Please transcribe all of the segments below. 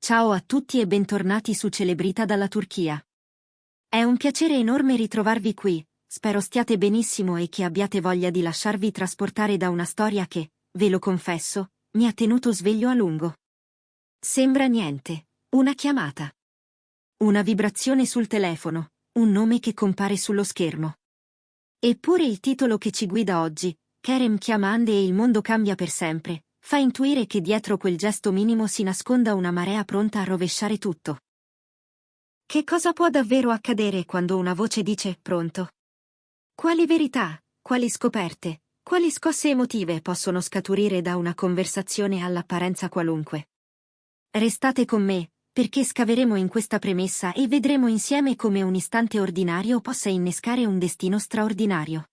Ciao a tutti e bentornati su Celebrita dalla Turchia. È un piacere enorme ritrovarvi qui, spero stiate benissimo e che abbiate voglia di lasciarvi trasportare da una storia che, ve lo confesso, mi ha tenuto sveglio a lungo. Sembra niente, una chiamata. Una vibrazione sul telefono, un nome che compare sullo schermo. Eppure il titolo che ci guida oggi, Kerem chiama Hande e il mondo cambia per sempre, fa intuire che dietro quel gesto minimo si nasconda una marea pronta a rovesciare tutto. Che cosa può davvero accadere quando una voce dice pronto? Quali verità, quali scoperte, quali scosse emotive possono scaturire da una conversazione all'apparenza qualunque? Restate con me, perché scaveremo in questa premessa e vedremo insieme come un istante ordinario possa innescare un destino straordinario.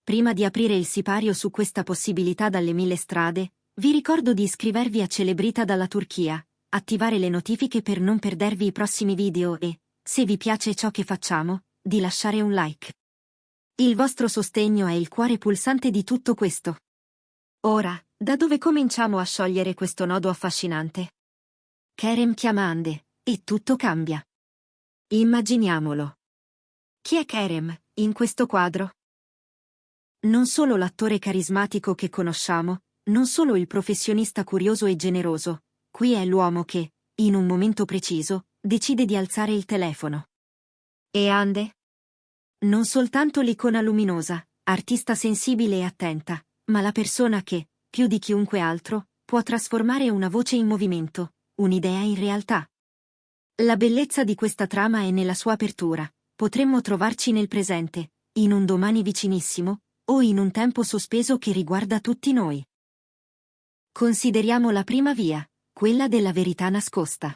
Prima di aprire il sipario su questa possibilità dalle 1000 strade, vi ricordo di iscrivervi a Celebrita dalla Turchia, attivare le notifiche per non perdervi i prossimi video e, se vi piace ciò che facciamo, di lasciare un like. Il vostro sostegno è il cuore pulsante di tutto questo. Ora, da dove cominciamo a sciogliere questo nodo affascinante? Kerem chiama Hande, e tutto cambia. Immaginiamolo. Chi è Kerem, in questo quadro? Non solo l'attore carismatico che conosciamo, non solo il professionista curioso e generoso, qui è l'uomo che, in un momento preciso, decide di alzare il telefono. E Hande? Non soltanto l'icona luminosa, artista sensibile e attenta, ma la persona che, più di chiunque altro, può trasformare una voce in movimento, un'idea in realtà. La bellezza di questa trama è nella sua apertura, potremmo trovarci nel presente, in un domani vicinissimo, o in un tempo sospeso che riguarda tutti noi. Consideriamo la prima via, quella della verità nascosta.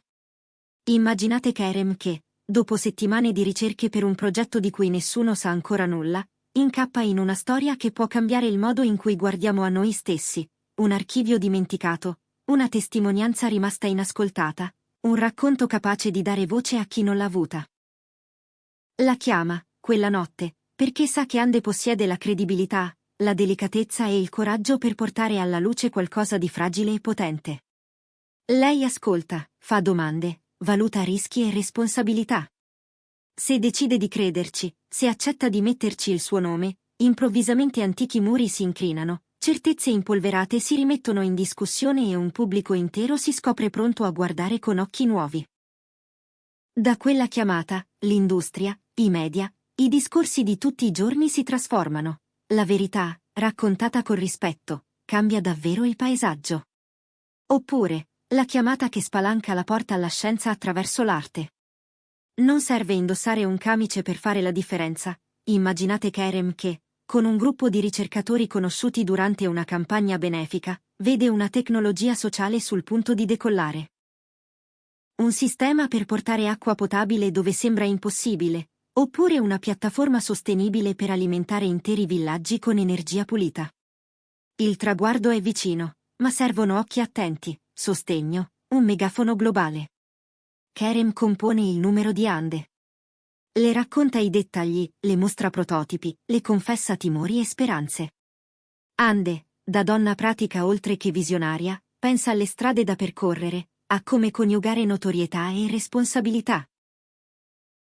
Immaginate Kerem che, dopo settimane di ricerche per un progetto di cui nessuno sa ancora nulla, incappa in una storia che può cambiare il modo in cui guardiamo a noi stessi, un archivio dimenticato, una testimonianza rimasta inascoltata, un racconto capace di dare voce a chi non l'ha avuta. La chiama, quella notte, perché sa che Hande possiede la credibilità, la delicatezza e il coraggio per portare alla luce qualcosa di fragile e potente. Lei ascolta, fa domande, valuta rischi e responsabilità. Se decide di crederci, se accetta di metterci il suo nome, improvvisamente antichi muri si incrinano, certezze impolverate si rimettono in discussione e un pubblico intero si scopre pronto a guardare con occhi nuovi. Da quella chiamata, l'industria, i media, i discorsi di tutti i giorni si trasformano. La verità, raccontata con rispetto, cambia davvero il paesaggio. Oppure, la chiamata che spalanca la porta alla scienza attraverso l'arte. Non serve indossare un camice per fare la differenza. Immaginate Kerem che, con un gruppo di ricercatori conosciuti durante una campagna benefica, vede una tecnologia sociale sul punto di decollare. Un sistema per portare acqua potabile dove sembra impossibile, oppure una piattaforma sostenibile per alimentare interi villaggi con energia pulita. Il traguardo è vicino, ma servono occhi attenti, sostegno, un megafono globale. Kerem compone il numero di Hande. Le racconta i dettagli, le mostra prototipi, le confessa timori e speranze. Hande, da donna pratica oltre che visionaria, pensa alle strade da percorrere, a come coniugare notorietà e responsabilità.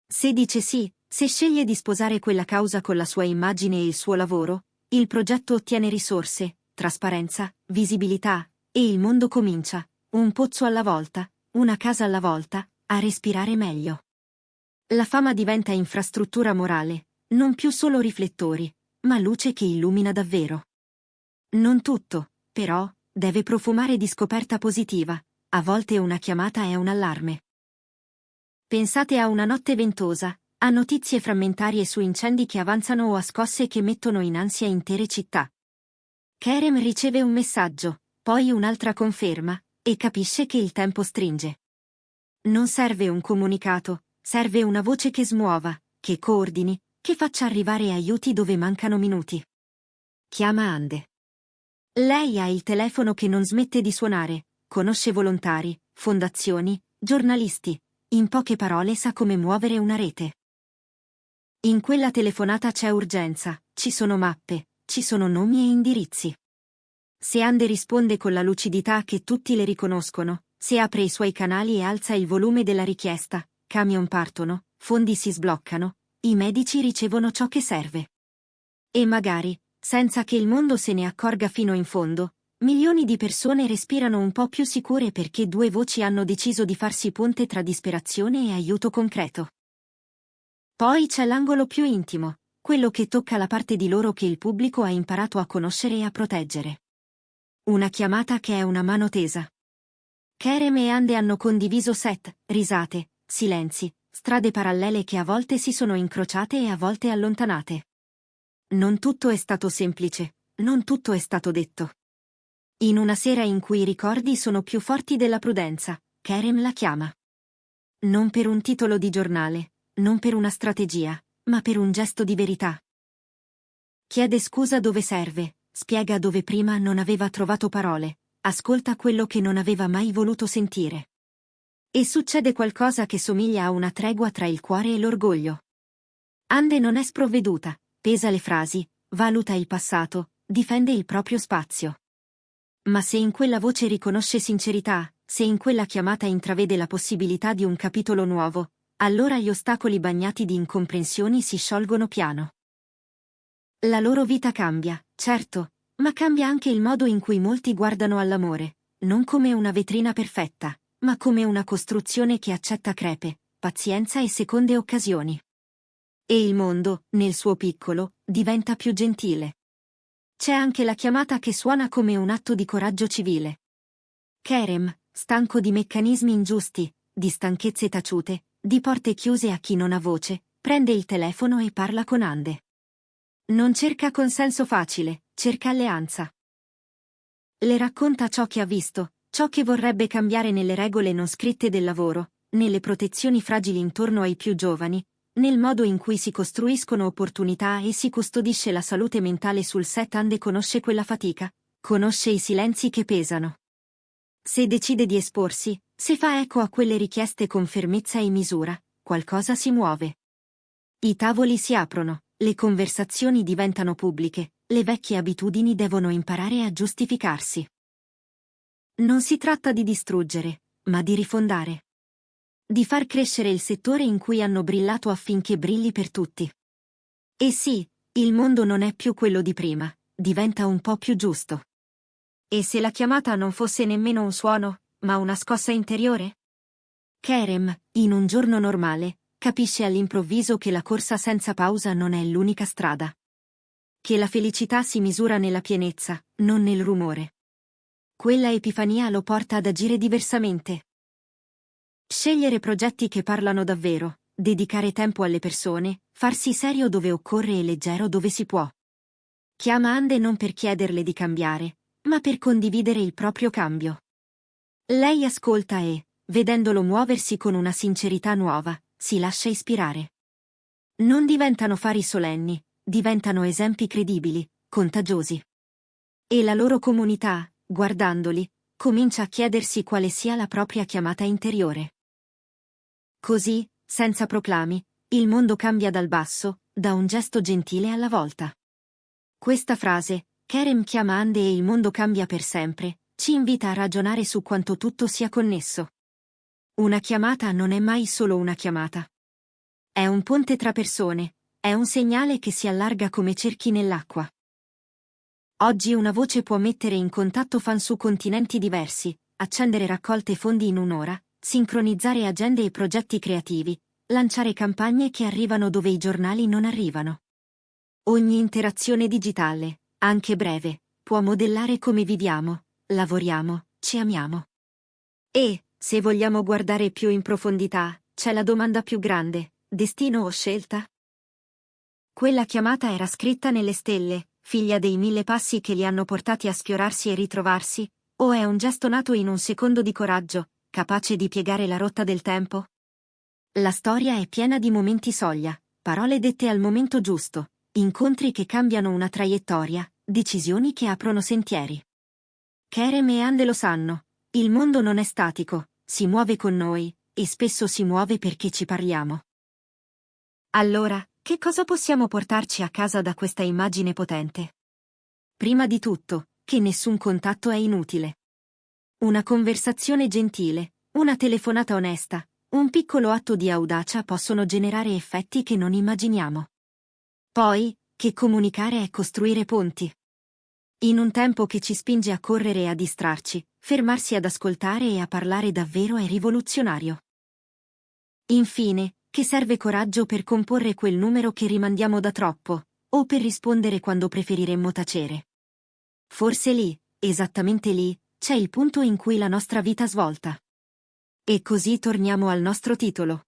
Se dice sì, se sceglie di sposare quella causa con la sua immagine e il suo lavoro, il progetto ottiene risorse, trasparenza, visibilità, e il mondo comincia, un pozzo alla volta, una casa alla volta, a respirare meglio. La fama diventa infrastruttura morale, non più solo riflettori, ma luce che illumina davvero. Non tutto, però, deve profumare di scoperta positiva, a volte una chiamata è un allarme. Pensate a una notte ventosa, a notizie frammentarie su incendi che avanzano o a scosse che mettono in ansia intere città. Kerem riceve un messaggio, poi un'altra conferma, e capisce che il tempo stringe. Non serve un comunicato, serve una voce che smuova, che coordini, che faccia arrivare aiuti dove mancano minuti. Chiama Hande. Lei ha il telefono che non smette di suonare, conosce volontari, fondazioni, giornalisti, in poche parole sa come muovere una rete. In quella telefonata c'è urgenza, ci sono mappe, ci sono nomi e indirizzi. Se Hande risponde con la lucidità che tutti le riconoscono, Se apre i suoi canali e alza il volume della richiesta, camion partono, fondi si sbloccano, i medici ricevono ciò che serve. E magari, senza che il mondo se ne accorga fino in fondo, milioni di persone respirano un po' più sicure perché due voci hanno deciso di farsi ponte tra disperazione e aiuto concreto. Poi c'è l'angolo più intimo, quello che tocca la parte di loro che il pubblico ha imparato a conoscere e a proteggere. Una chiamata che è una mano tesa. Kerem e Hande hanno condiviso set, risate, silenzi, strade parallele che a volte si sono incrociate e a volte allontanate. Non tutto è stato semplice, non tutto è stato detto. In una sera in cui i ricordi sono più forti della prudenza, Kerem la chiama. Non per un titolo di giornale, non per una strategia, ma per un gesto di verità. Chiede scusa dove serve, spiega dove prima non aveva trovato parole, ascolta quello che non aveva mai voluto sentire. E succede qualcosa che somiglia a una tregua tra il cuore e l'orgoglio. Hande non è sprovveduta, pesa le frasi, valuta il passato, difende il proprio spazio. Ma se in quella voce riconosce sincerità, se in quella chiamata intravede la possibilità di un capitolo nuovo, allora gli ostacoli bagnati di incomprensioni si sciolgono piano. La loro vita cambia, certo, ma cambia anche il modo in cui molti guardano all'amore, non come una vetrina perfetta, ma come una costruzione che accetta crepe, pazienza e seconde occasioni. E il mondo, nel suo piccolo, diventa più gentile. C'è anche la chiamata che suona come un atto di coraggio civile. Kerem, stanco di meccanismi ingiusti, di stanchezze taciute, di porte chiuse a chi non ha voce, prende il telefono e parla con Hande. Non cerca consenso facile, cerca alleanza. Le racconta ciò che ha visto, ciò che vorrebbe cambiare nelle regole non scritte del lavoro, nelle protezioni fragili intorno ai più giovani, nel modo in cui si costruiscono opportunità e si custodisce la salute mentale sul set. Hande conosce quella fatica, conosce i silenzi che pesano. Se decide di esporsi, se fa eco a quelle richieste con fermezza e misura, qualcosa si muove. I tavoli si aprono, le conversazioni diventano pubbliche, le vecchie abitudini devono imparare a giustificarsi. Non si tratta di distruggere, ma di rifondare. Di far crescere il settore in cui hanno brillato affinché brilli per tutti. E sì, il mondo non è più quello di prima, diventa un po' più giusto. E se la chiamata non fosse nemmeno un suono, ma una scossa interiore? Kerem, in un giorno normale, capisce all'improvviso che la corsa senza pausa non è l'unica strada. Che la felicità si misura nella pienezza, non nel rumore. Quella epifania lo porta ad agire diversamente. Scegliere progetti che parlano davvero, dedicare tempo alle persone, farsi serio dove occorre e leggero dove si può. Chiama Hande non per chiederle di cambiare, ma per condividere il proprio cambio. Lei ascolta e, vedendolo muoversi con una sincerità nuova, si lascia ispirare. Non diventano fari solenni, diventano esempi credibili, contagiosi. E la loro comunità, guardandoli, comincia a chiedersi quale sia la propria chiamata interiore. Così, senza proclami, il mondo cambia dal basso, da un gesto gentile alla volta. Questa frase, Kerem chiama Hande e il mondo cambia per sempre, ci invita a ragionare su quanto tutto sia connesso. Una chiamata non è mai solo una chiamata. È un ponte tra persone, è un segnale che si allarga come cerchi nell'acqua. Oggi una voce può mettere in contatto fan su continenti diversi, accendere raccolte fondi in un'ora, sincronizzare agende e progetti creativi, lanciare campagne che arrivano dove i giornali non arrivano. Ogni interazione digitale, anche breve, può modellare come viviamo, lavoriamo, ci amiamo. E, se vogliamo guardare più in profondità, c'è la domanda più grande: destino o scelta? Quella chiamata era scritta nelle stelle, figlia dei 1000 passi che li hanno portati a sfiorarsi e ritrovarsi, o è un gesto nato in un secondo di coraggio, capace di piegare la rotta del tempo? La storia è piena di momenti soglia, parole dette al momento giusto, incontri che cambiano una traiettoria, decisioni che aprono sentieri. Kerem e Hande lo sanno, il mondo non è statico, si muove con noi, e spesso si muove perché ci parliamo. Allora, che cosa possiamo portarci a casa da questa immagine potente? Prima di tutto, che nessun contatto è inutile. Una conversazione gentile, una telefonata onesta, un piccolo atto di audacia possono generare effetti che non immaginiamo. Poi, che comunicare è costruire ponti. In un tempo che ci spinge a correre e a distrarci, fermarsi ad ascoltare e a parlare davvero è rivoluzionario. Infine, che serve coraggio per comporre quel numero che rimandiamo da troppo, o per rispondere quando preferiremmo tacere. Forse lì, esattamente lì, c'è il punto in cui la nostra vita svolta. E così torniamo al nostro titolo.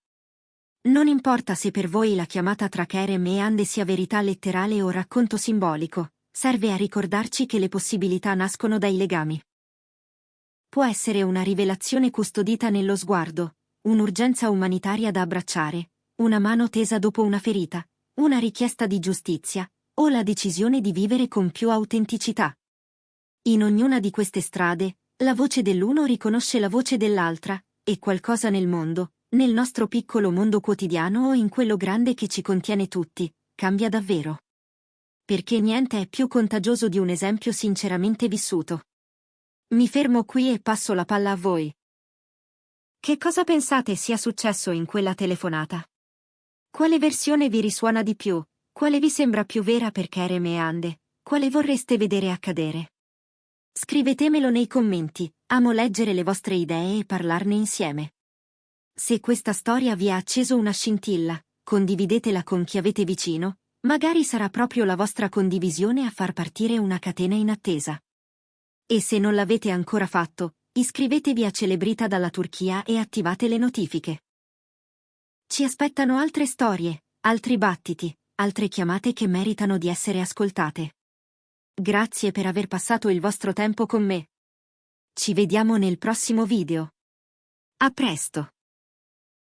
Non importa se per voi la chiamata tra Kerem e Ande sia verità letterale o racconto simbolico, serve a ricordarci che le possibilità nascono dai legami. Può essere una rivelazione custodita nello sguardo, un'urgenza umanitaria da abbracciare, una mano tesa dopo una ferita, una richiesta di giustizia, o la decisione di vivere con più autenticità. In ognuna di queste strade, la voce dell'uno riconosce la voce dell'altra, e qualcosa nel mondo, nel nostro piccolo mondo quotidiano o in quello grande che ci contiene tutti, cambia davvero. Perché niente è più contagioso di un esempio sinceramente vissuto. Mi fermo qui e passo la palla a voi. Che cosa pensate sia successo in quella telefonata? Quale versione vi risuona di più? Quale vi sembra più vera per Kerem e Ande? Quale vorreste vedere accadere? Scrivetemelo nei commenti, amo leggere le vostre idee e parlarne insieme. Se questa storia vi ha acceso una scintilla, condividetela con chi avete vicino, magari sarà proprio la vostra condivisione a far partire una catena in attesa. E se non l'avete ancora fatto, iscrivetevi a Celebrita dalla Turchia e attivate le notifiche. Ci aspettano altre storie, altri battiti, altre chiamate che meritano di essere ascoltate. Grazie per aver passato il vostro tempo con me. Ci vediamo nel prossimo video. A presto!